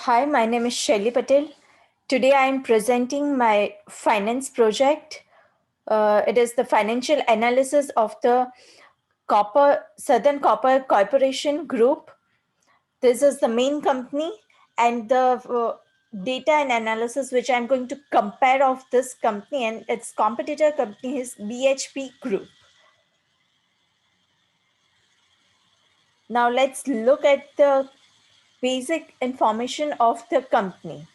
Hi, my name is Shaily Patel. Today I am presenting my finance project. It is the financial analysis of the Southern Copper Corporation Group. This is the main company, and the data and analysis which I'm going to compare of this company and its competitor company is BHP Group. Now let's look at the basic information of the company.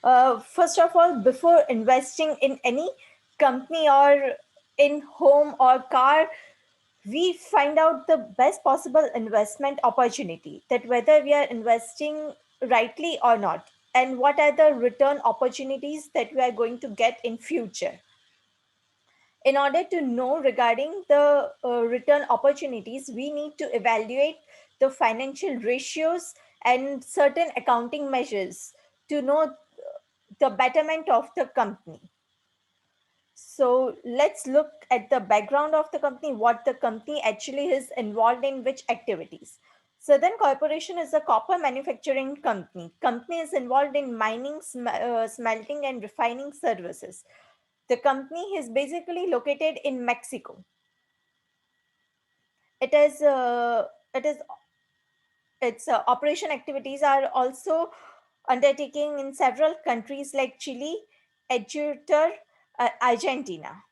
First of all, before investing in any company or in home or car, we find out the best possible investment opportunity, that whether we are investing rightly or not, and what are the return opportunities that we are going to get in future. In order to know regarding the return opportunities, we need to evaluate the financial ratios and certain accounting measures to know the betterment of the company. So let's look at the background of the company, what the company actually is involved in, which activities. Southern Corporation is a copper manufacturing company. Company is involved in mining, smelting, and refining services. The company is basically located in Mexico. It is its operation activities are also undertaking in several countries like Chile, Ecuador, Argentina.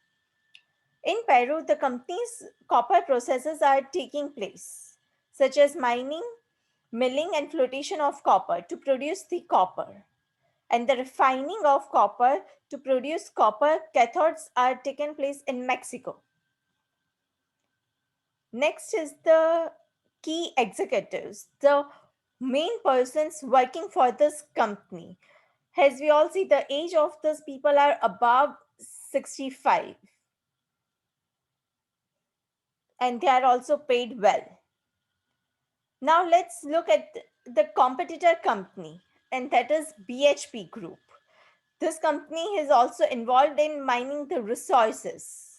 In Peru, the company's copper processes are taking place, such as mining, milling, and flotation of copper to produce the copper. And the refining of copper to produce copper cathodes are taking place in Mexico. Next is the key executives, the main persons working for this company. As we all see, the age of these people are above 65 and they are also paid well. Now let's look at the competitor company, and that is BHP Group. This company is also involved in mining the resources.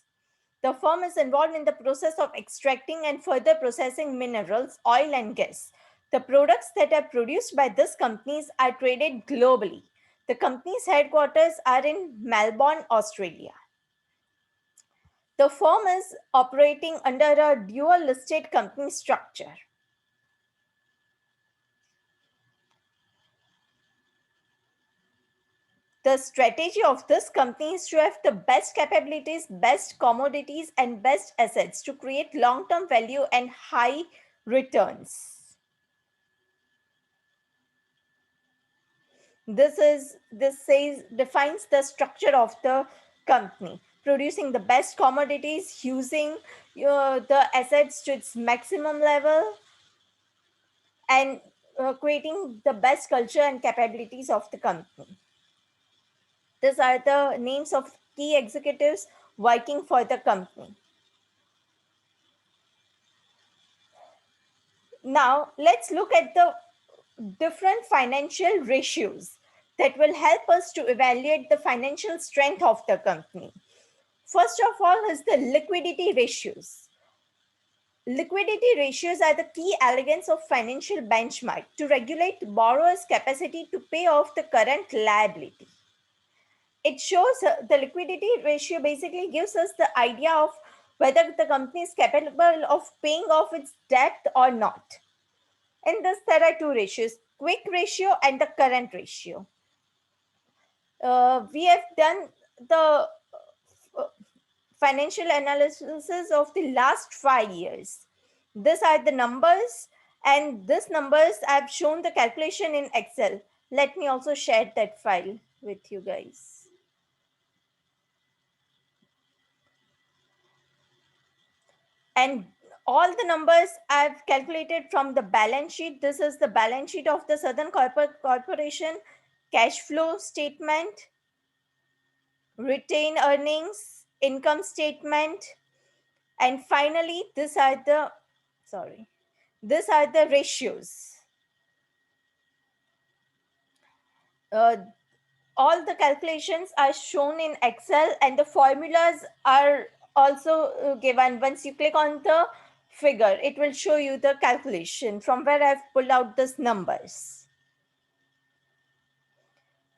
The firm is involved in the process of extracting and further processing minerals, oil, and gas. The products that are produced by these companies are traded globally. The company's headquarters are in Melbourne, Australia. The firm is operating under a dual listed company structure. The strategy of this company is to have the best capabilities, best commodities, and best assets to create long-term value and high returns. This defines the structure of the company, producing the best commodities, using the assets to its maximum level, and creating the best culture and capabilities of the company. These are the names of key executives working for the company. Now, let's look at the different financial ratios that will help us to evaluate the financial strength of the company. First of all is the liquidity ratios. Liquidity ratios are the key elements of financial benchmark to regulate borrowers' capacity to pay off the current liability. It shows the liquidity ratio basically gives us the idea of whether the company is capable of paying off its debt or not. In this, there are two ratios, quick ratio and the current ratio. We have done the financial analysis of the last 5 years. These are the numbers, and these numbers I've shown the calculation in Excel. Let me also share that file with you guys. And all the numbers I've calculated from the balance sheet. This is the balance sheet of the Southern Corporation, cash flow statement, retained earnings, income statement, and finally these are the ratios. Uh, all the calculations are shown in Excel and the formulas are also given. Once you click on the figure, it will show you the calculation from where I've pulled out these numbers.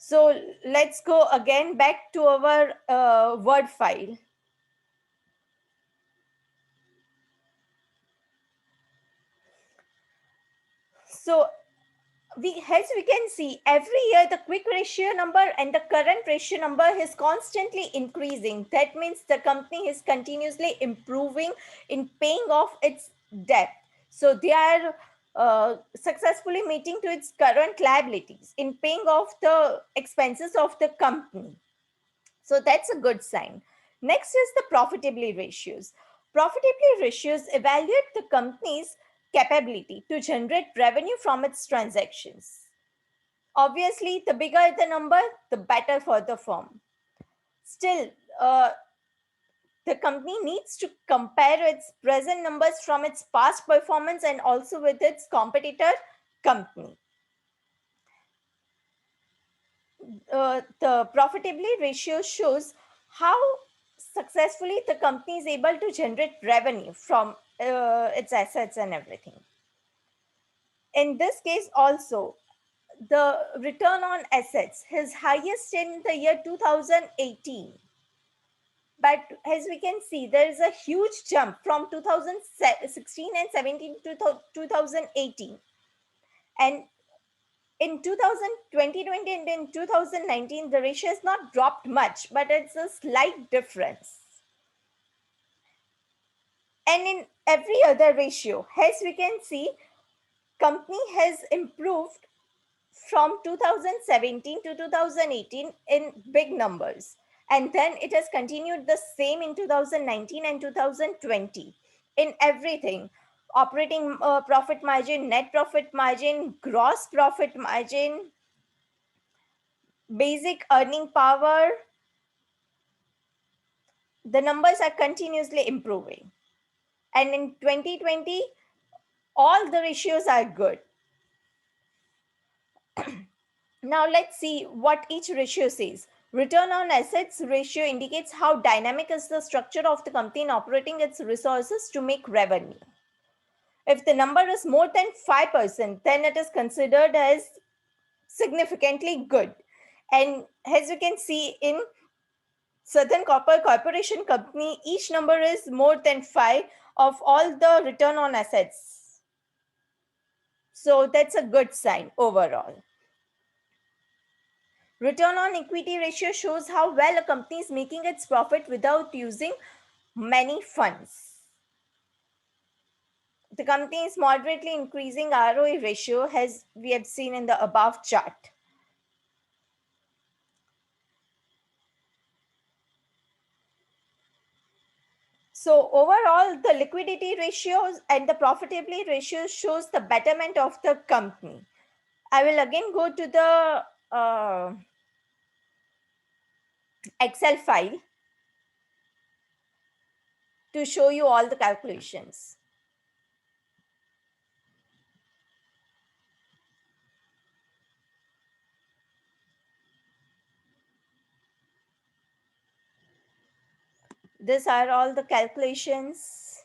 So let's go again back to our Word file. So as we can see, every year the quick ratio number and the current ratio number is constantly increasing. That means the company is continuously improving in paying off its debt. So they are successfully meeting to its current liabilities in paying off the expenses of the company. So that's a good sign. Next is the profitability ratios. Profitability ratios evaluate the company's capability to generate revenue from its transactions. Obviously, the bigger the number, the better for the firm. Still, the company needs to compare its present numbers from its past performance and also with its competitor company. The profitability ratio shows how successfully the company is able to generate revenue from its assets and everything. In this case, also, the return on assets is highest in the year 2018. But as we can see, there is a huge jump from 2016 and 17 to 2018. And in 2020 and in 2019, the ratio has not dropped much, but it's a slight difference. And in every other ratio, as we can see, company has improved from 2017 to 2018 in big numbers. And then it has continued the same in 2019 and 2020 in everything: operating profit margin, net profit margin, gross profit margin, basic earning power. The numbers are continuously improving. And in 2020, all the ratios are good. Now let's see what each ratio says. Return on assets ratio indicates how dynamic is the structure of the company in operating its resources to make revenue. If the number is more than 5%, then it is considered as significantly good. And as you can see in Southern Copper Corporation Company, each number is more than 5 of all the return on assets. So that's a good sign overall. Return on equity ratio shows how well a company is making its profit without using many funds. The company is moderately increasing ROE ratio, as we have seen in the above chart. So overall, the liquidity ratios and the profitability ratio shows the betterment of the company. I will again go to the Excel file to show you all the calculations. These are all the calculations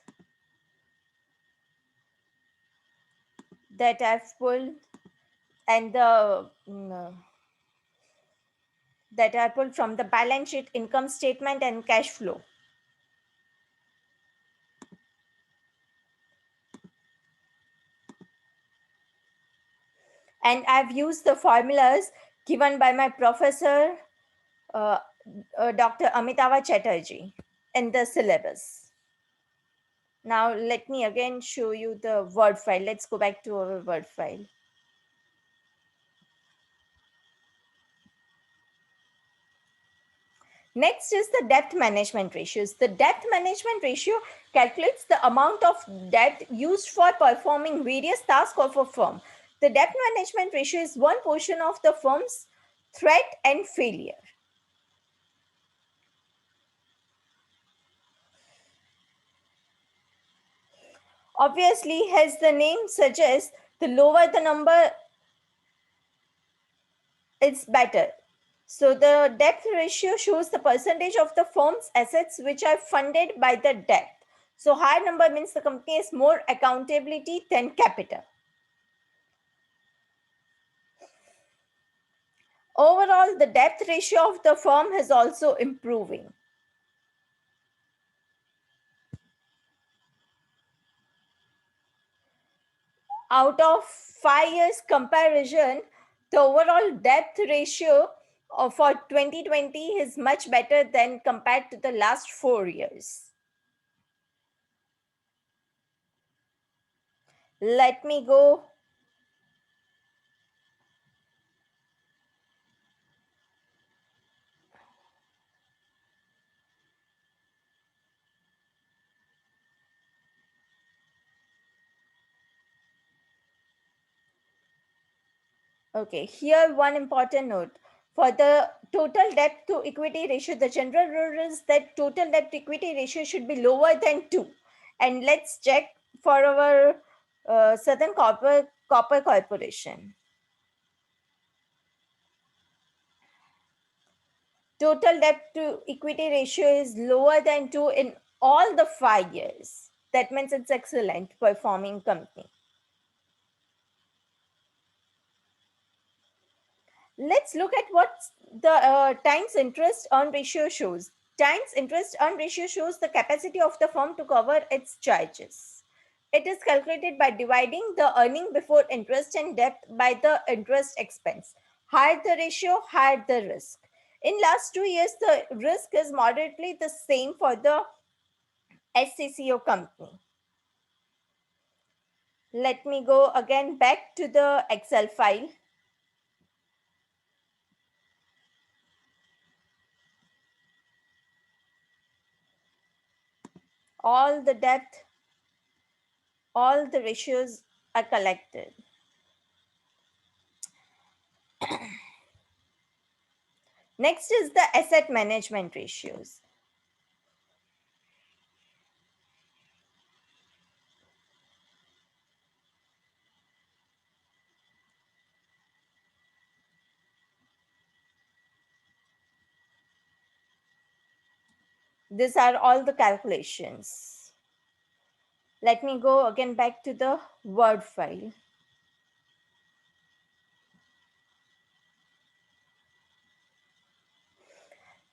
that I've pulled and that are pulled from the balance sheet, income statement, and cash flow. And I've used the formulas given by my professor, uh, Dr. Amitava Chatterjee, in the syllabus. Now, let me again show you the Word file. Let's go back to our Word file. Next is the debt management ratios. The debt management ratio calculates the amount of debt used for performing various tasks of a firm. The debt management ratio is one portion of the firm's threat and failure. Obviously, as the name suggests, the lower the number, it's better. So the debt ratio shows the percentage of the firm's assets which are funded by the debt. So higher number means the company has more accountability than capital. Overall, the debt ratio of the firm is also improving. Out of 5 years comparison, the overall debt ratio for 2020 is much better than compared to the last 4 years. Let me go. Okay, here one important note. For the total debt to equity ratio, the general rule is that total debt to equity ratio should be lower than 2. And let's check for our Southern Copper Corporation. Total debt to equity ratio is lower than 2 in all the 5 years. That means it's excellent performing company. Let's look at what the times interest earn ratio shows. Times interest earn ratio shows the capacity of the firm to cover its charges. It is calculated by dividing the earning before interest and debt by the interest expense. Higher the ratio, higher the risk. In last 2 years, the risk is moderately the same for the SCCO company. Let me go again back to the Excel file. All the debt, all the ratios are collected. Next is the asset management ratios. These are all the calculations. Let me go again back to the Word file.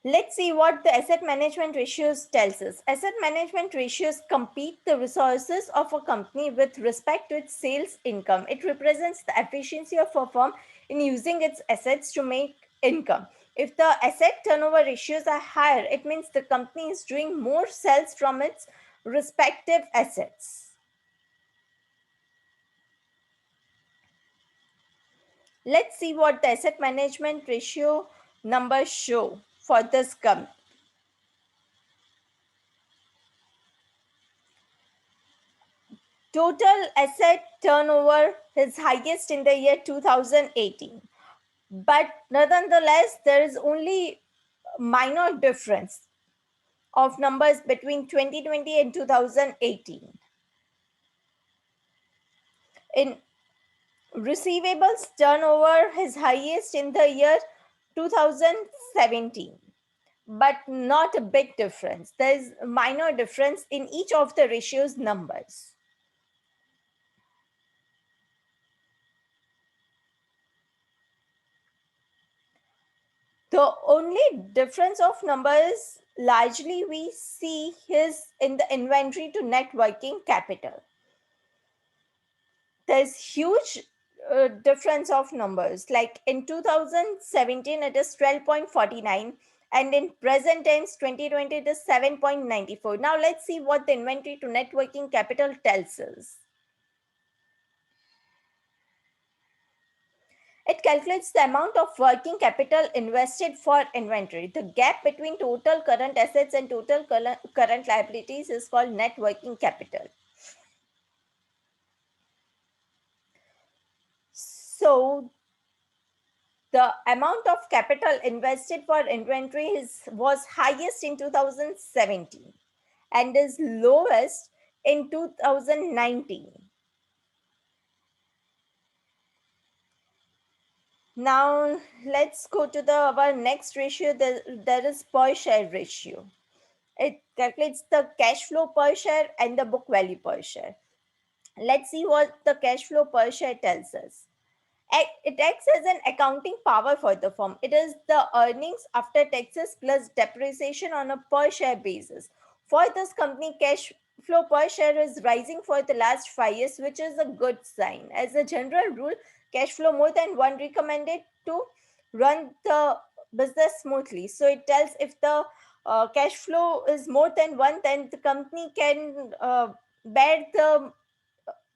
Let's see what the asset management ratios tells us. Asset management ratios compete the resources of a company with respect to its sales income. It represents the efficiency of a firm in using its assets to make income. If the asset turnover ratios are higher, it means the company is doing more sales from its respective assets. Let's see what the asset management ratio numbers show for this company. Total asset turnover is highest in the year 2018. But nonetheless, there is only minor difference of numbers between 2020 and 2018. In receivables, turnover is highest in the year 2017, but not a big difference. There is a minor difference in each of the ratios numbers. The only difference of numbers largely we see is in the inventory to net working capital. There's huge difference of numbers. Like in 2017, it is 12.49, and in present times, 2020, it is 7.94. Now let's see what the inventory to net working capital tells us. It calculates the amount of working capital invested for inventory. The gap between total current assets and total current liabilities is called net working capital. So the amount of capital invested for inventory was highest in 2017 and is lowest in 2019. Now let's go to our next ratio. There is per share ratio. It calculates the cash flow per share and the book value per share. Let's see what the cash flow per share tells us. It acts as an accounting power for the firm. It is the earnings after taxes plus depreciation on a per share basis. For this company, cash flow per share is rising for the last 5 years, which is a good sign. As a general rule, cash flow more than one recommended to run the business smoothly. So it tells if the cash flow is more than one, then the company can bear the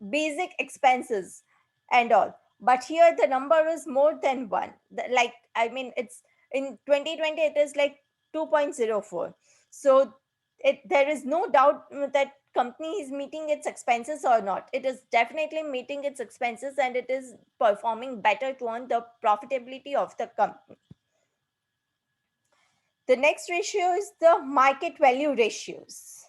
basic expenses and all. But here the number is more than one. Like, I mean, it's in 2020, it is like 2.04. So there is no doubt that company is meeting its expenses or not. It is definitely meeting its expenses and it is performing better to earn the profitability of the company. The next ratio is the market value ratios.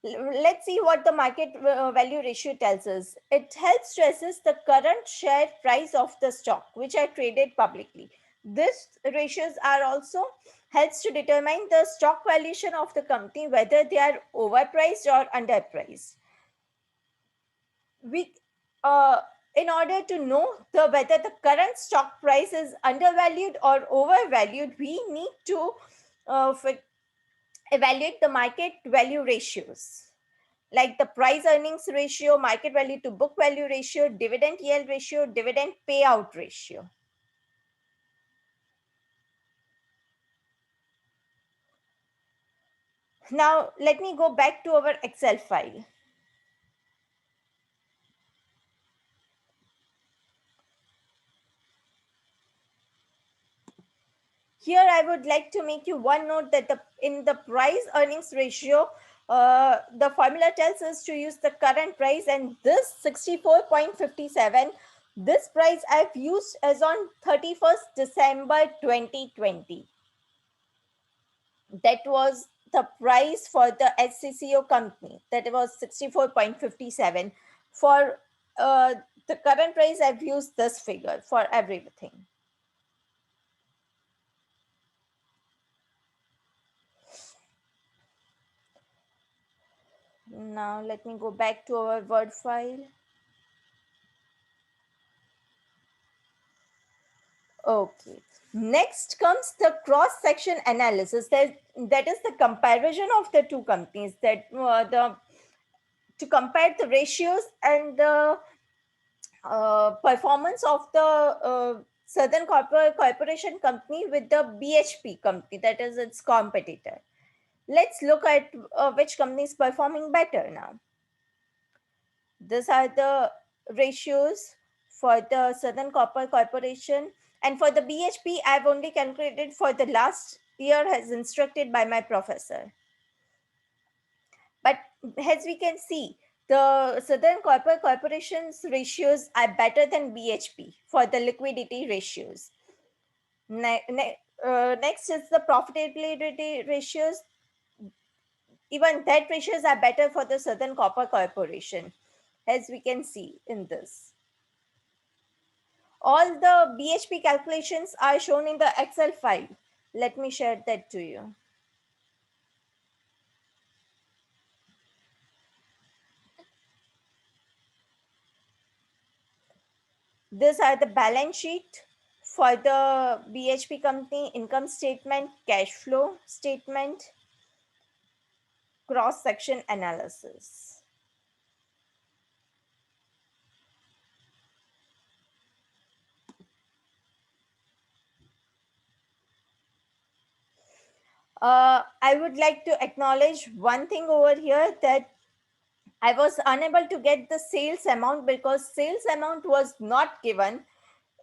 Let's see what the market value ratio tells us. It helps to assess the current share price of the stock which are traded publicly. This ratios are also helps to determine the stock valuation of the company, whether they are overpriced or underpriced. We In order to know whether the current stock price is undervalued or overvalued, we need to evaluate the market value ratios, like the price earnings ratio, market value to book value ratio, dividend yield ratio, dividend payout ratio. Now, let me go back to our Excel file. Here, I would like to make you one note that in the price earnings ratio, the formula tells us to use the current price, and this 64.57, this price I've used as on 31st December 2020. That was the price for the SCCO company. That was 64.57. For the current price, I've used this figure for everything. Now let me go back to our Word file. Okay. Next comes the cross-section analysis. That is the comparison of the two companies. That the to compare the ratios and the performance of the Southern Corporation company with the BHP company, that is its competitor. Let's look at which company is performing better now. These are the ratios for the Southern Copper Corporation. And for the BHP, I've only calculated for the last year as instructed by my professor. But as we can see, the Southern Copper Corporation's ratios are better than BHP for the liquidity ratios. Next is the profitability ratios. Even that ratios are better for the Southern Copper Corporation, as we can see in this. All the BHP calculations are shown in the Excel file. Let me share that to you. These are the balance sheet for the BHP company, income statement, cash flow statement, cross section analysis. I would like to acknowledge one thing over here, that I was unable to get the sales amount because sales amount was not given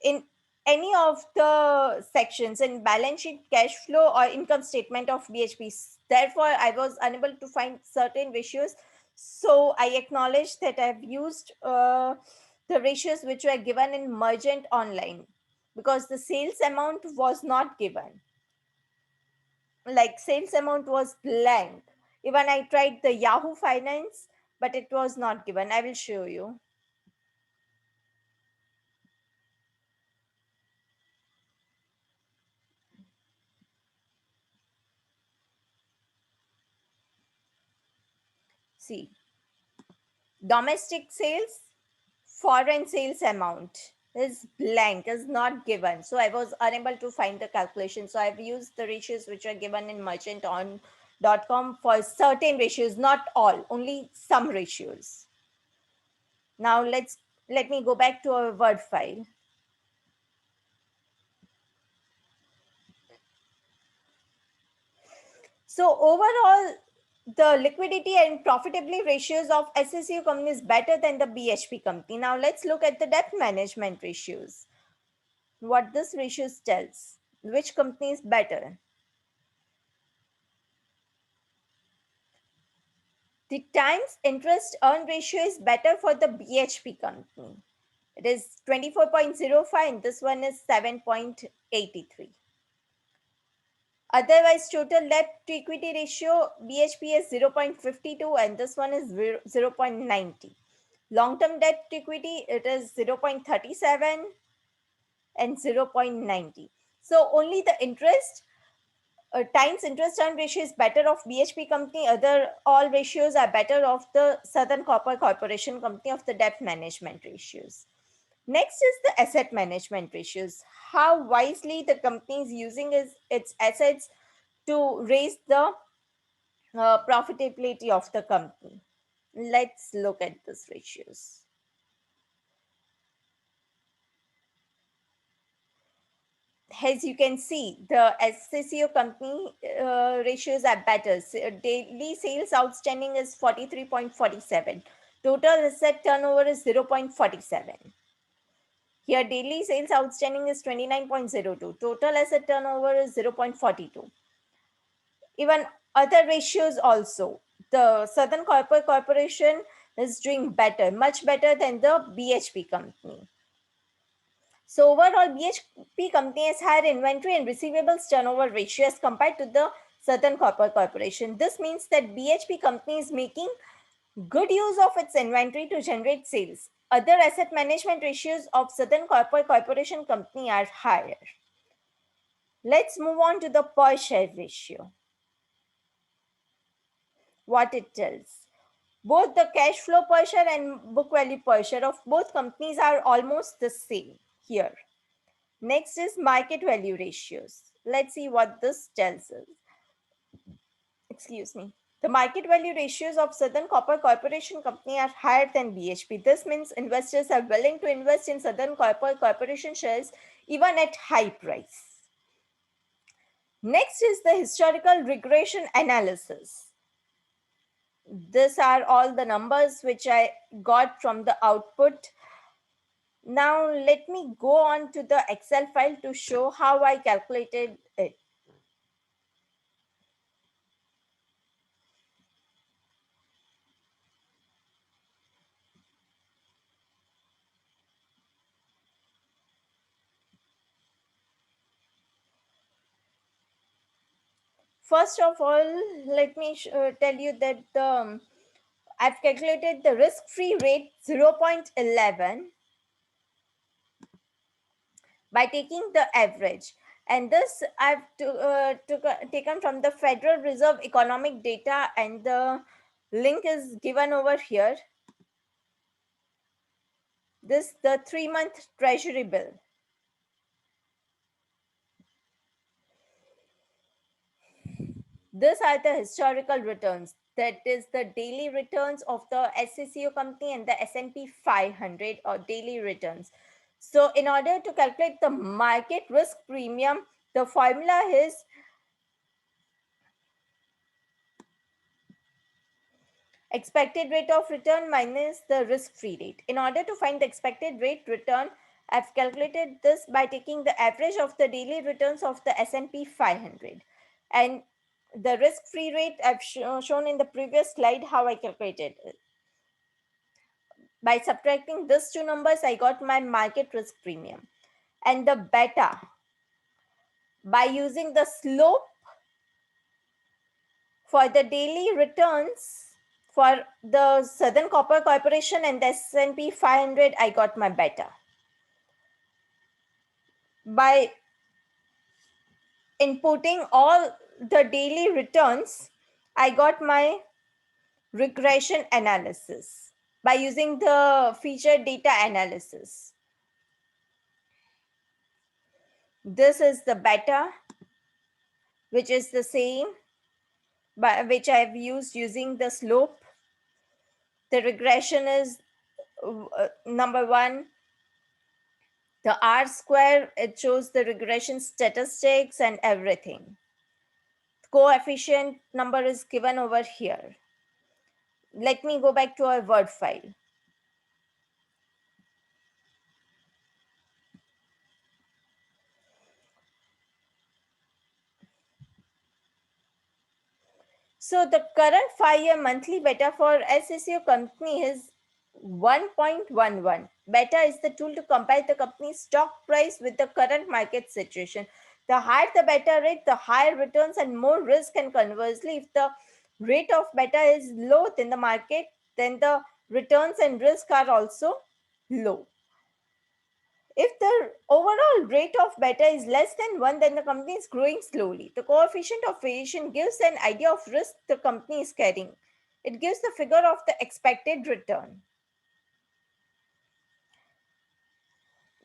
in any of the sections in balance sheet, cash flow, or income statement of BHP. Therefore, I was unable to find certain ratios. So I acknowledge that I've used the ratios which were given in Mergent Online, because the sales amount was not given. Like, sales amount was blank. Even I tried the Yahoo Finance, but it was not given. I will show you. See, domestic sales, foreign sales amount, is blank, is not given. So I was unable to find the calculation. So I've used the ratios which are given in merchanton.com for certain ratios, not all, only some ratios. Now let me go back to our Word file. So overall, the liquidity and profitability ratios of SSU company is better than the BHP company. Now let's look at the debt management ratios. What this ratios tells, which company is better. The times interest earn ratio is better for the BHP company. It is 24.05 and this one is 7.83. Otherwise, total debt to equity ratio BHP is 0.52 and this one is 0.90. Long-term debt to equity, it is 0.37 and 0.90. So only the interest times interest earn ratio is better of BHP company. Other all ratios are better of the Southern Copper Corporation company of the debt management ratios. Next is the asset management ratios. How wisely the company is using its assets to raise the profitability of the company. Let's look at these ratios. As you can see, the SCCO company ratios are better. Daily sales outstanding is 43.47. Total asset turnover is 0.47. Here, daily sales outstanding is 29.02. Total asset turnover is 0.42. Even other ratios also. The Southern Copper Corporation is doing better, much better than the BHP company. So overall, BHP company has higher inventory and receivables turnover ratio as compared to the Southern Copper Corporation. This means that BHP company is making good use of its inventory to generate sales. Other asset management ratios of Southern Copper Corporation company are higher. Let's move on to the per share ratio. What it tells. Both the cash flow per share and book value per share of both companies are almost the same here. Next is market value ratios. Let's see what this tells us. Excuse me. The market value ratios of Southern Copper Corporation Company are higher than BHP. This means investors are willing to invest in Southern Copper Corporation shares even at high price. Next is the historical regression analysis. These are all the numbers which I got from the output. Now let me go on to the Excel file to show how I calculated it. First of all, let me tell you that I've calculated the risk-free rate 0.11 by taking the average. And this I've taken from the Federal Reserve economic data and the link is given over here. This the 3-month treasury bill. These are the historical returns. That is the daily returns of the SCCO company and the S&P 500 or daily returns. So in order to calculate the market risk premium, the formula is expected rate of return minus the risk-free rate. In order to find the expected rate return, I've calculated this by taking the average of the daily returns of the S&P 500. And the risk-free rate I've shown in the previous slide how I calculated it. By subtracting these two numbers, I got my market risk premium. And the beta, by using the slope for the daily returns for the Southern Copper Corporation and the S&P 500, I got my beta. By inputting all the daily returns, I got my regression analysis by using the feature data analysis. This is the beta, which is the same, which I've used using the slope. The regression is number one. The R square, it shows the regression statistics and everything. Coefficient number is given over here. Let me go back to our Word file. So the current 5-year monthly beta for SSU company is 1.11. Beta is the tool to compare the company's stock price with the current market situation. The higher the beta rate, the higher returns and more risk. And conversely, if the rate of beta is low in the market, then the returns and risk are also low. If the overall rate of beta is less than 1, then the company is growing slowly. The coefficient of variation gives an idea of risk the company is carrying. It gives the figure of the expected return.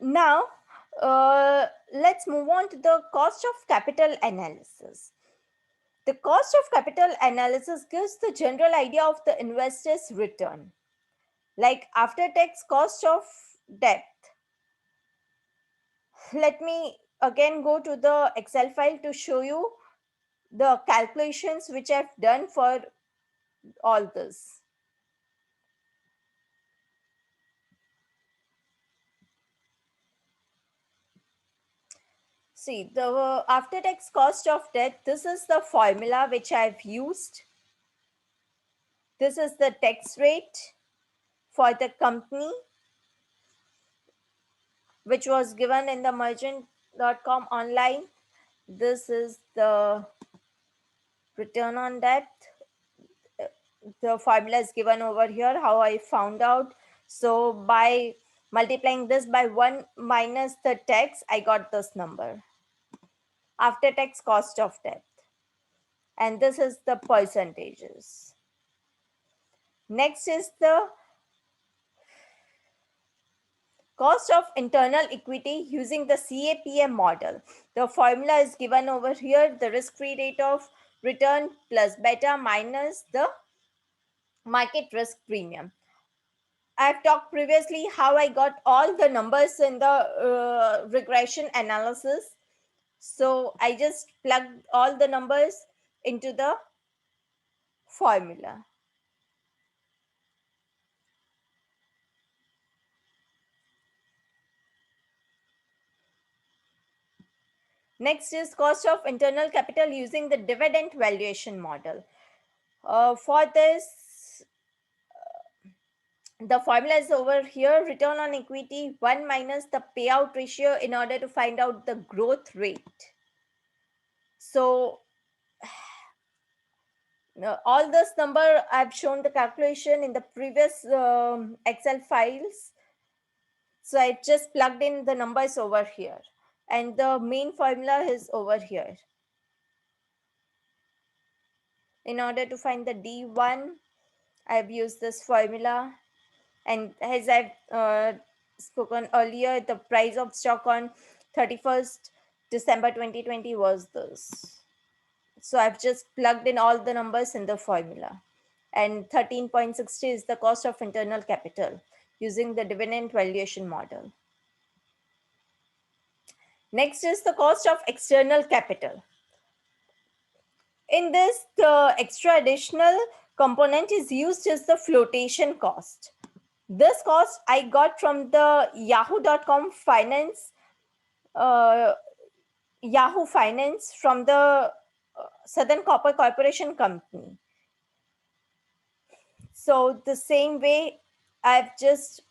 Now, let's move on to the cost of capital analysis. The cost of capital analysis gives the general idea of the investor's return, like after tax cost of debt. Let me again go to the Excel file to show you the calculations which I've done for all this. See, the after tax cost of debt, this is the formula which I've used. This is the tax rate for the company, which was given in the merchant.com online. This is the return on debt. The formula is given over here, how I found out. So by multiplying this by 1 minus the tax, I got this number, after tax cost of debt. And this is the percentages. Next is the cost of internal equity using the CAPM model. The formula is given over here, the risk-free rate of return plus beta minus the market risk premium. I've talked previously how I got all the numbers in the regression analysis. So I just plugged all the numbers into the formula. Next is cost of internal capital using the dividend valuation model. For this, the formula is over here, return on equity 1 minus the payout ratio in order to find out the growth rate. So all this number I've shown the calculation in the previous Excel files. So I just plugged in the numbers over here and the main formula is over here. In order to find the D1, I've used this formula. And as I've spoken earlier, the price of stock on 31st December 2020 was this. So I've just plugged in all the numbers in the formula. And 13.60 is the cost of internal capital using the dividend valuation model. Next is the cost of external capital. In this, the extra additional component is used as the flotation cost. This cost I got from the yahoo.com finance, Yahoo Finance from the Southern Copper Corporation company. So the same way, I've just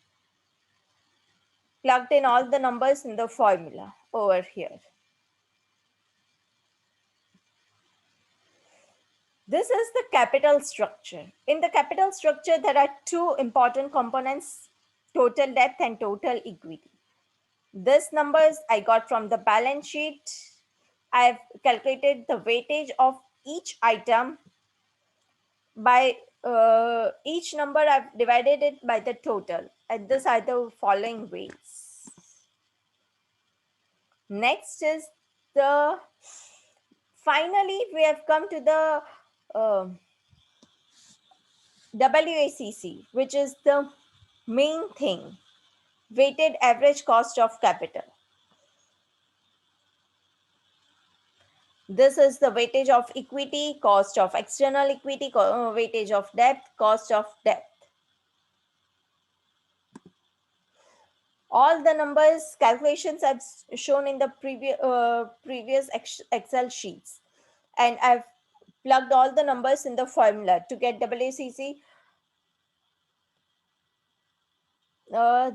plugged in all the numbers in the formula over here. This is the capital structure. In the capital structure, there are two important components, total debt and total equity. This numbers I got from the balance sheet. I've calculated the weightage of each item by each number. I've divided it by the total, and these are the following weights. Next is the finally we have come to the uh, WACC, which is the main thing, weighted average cost of capital. This is the weightage of equity, cost of external equity, weightage of debt, cost of debt. All the numbers calculations I've shown in the previous Excel sheets, and I've plugged all the numbers in the formula to get WACC. Uh,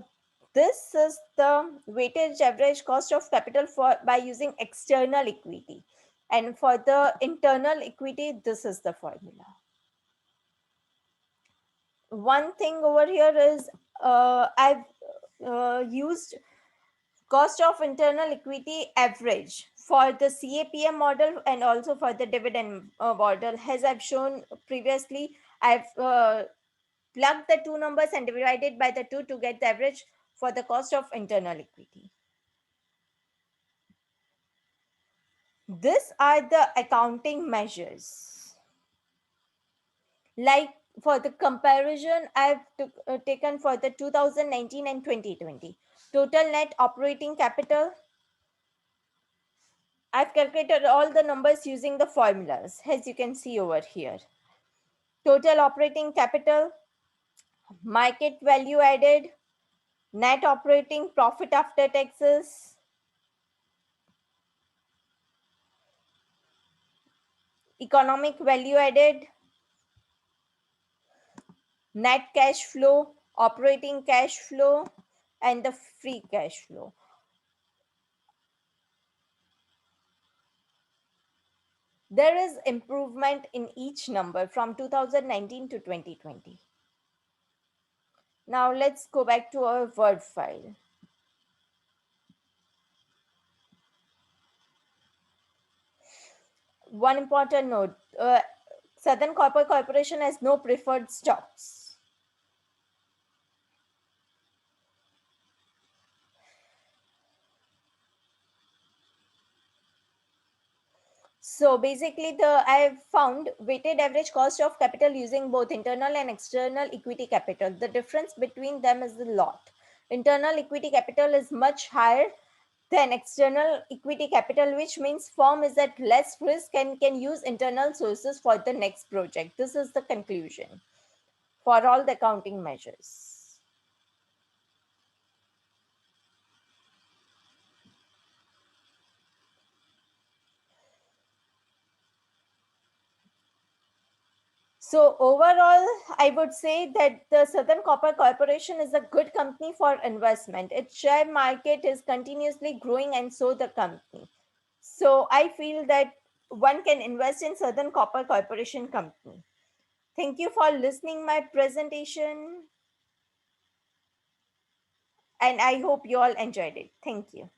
this is the weighted average cost of capital for by using external equity, and for the internal equity, this is the formula. One thing over here is I've used cost of internal equity average for the CAPM model and also for the dividend model. As I've shown previously, I've plugged the two numbers and divided by the two to get the average for the cost of internal equity. These are the accounting measures. Like for the comparison, taken for the 2019 and 2020. Total net operating capital, I've calculated all the numbers using the formulas, as you can see over here. Total operating capital, market value added, net operating profit after taxes, economic value added, net cash flow, operating cash flow, and the free cash flow. There is improvement in each number from 2019 to 2020. Now let's go back to our Word file. One important note, Southern Copper Corporation has no preferred stocks. So basically, I have found weighted average cost of capital using both internal and external equity capital. The difference between them is a lot. Internal equity capital is much higher than external equity capital, which means firm is at less risk and can use internal sources for the next project. This is the conclusion for all the accounting measures. So overall, I would say that the Southern Copper Corporation is a good company for investment. Its share market is continuously growing, and so the company. So I feel that one can invest in Southern Copper Corporation company. Thank you for listening my presentation, and I hope you all enjoyed it. Thank you.